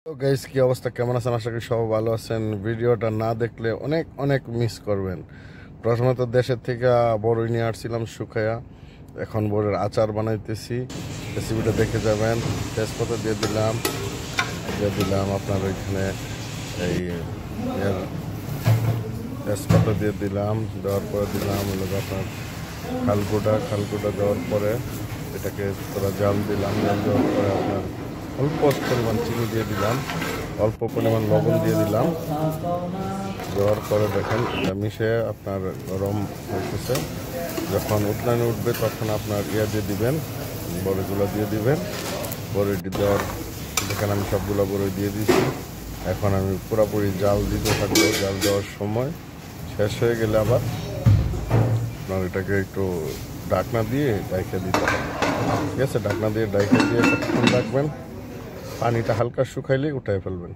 তো গাইস, কি অবস্থা, কেমন আছেন? আশা করি সবাই ভালো আছেন। ভিডিওটা না দেখলে অনেক অনেক মিস করবেন। প্রথমত দেশের থেকে বড়ই নিয়ে আসছিলাম শুকায়া, এখন বড়ের আচার বানাইতেছি। রেসিপিটা দেখে যাবেন। তেজপাতা দিয়ে দিলাম আপনার ওইখানে এই তেজপাতা দিয়ে দিলাম। দেওয়ার পরে দিলাম হলো আপনার খালকুটা দেওয়ার পরে এটাকে তোরা জাল দিলাম। জাল দেওয়ার পরে আপনার অল্প পরিমাণ চিনি দিয়ে দিলাম, অল্প পরিমাণ লবণ দিয়ে দিলাম। দেওয়ার পরে দেখেন এটা মিশে আপনার গরম হইতেছে। যখন উতলানি উঠবে তখন আপনার দিয়ে দিবেন, বড়িগুলো দিয়ে দিবেন। বড়িটি দেওয়ার দেখেন আমি সবগুলো বড়ি দিয়ে দিচ্ছি। এখন আমি পুরোপুরি জাল দিতে থাকবো। জাল দেওয়ার সময় শেষ হয়ে গেলে আবার আপনার এটাকে একটু ঢাকনা দিয়ে ডাইকে দিতে হবে। ঠিক আছে, ঢাকনা দিয়ে ডাইকে দিয়ে কতক্ষণ রাখবেন, পানিটা হালকা শুকাইলেই উঠাই ফেলবেন।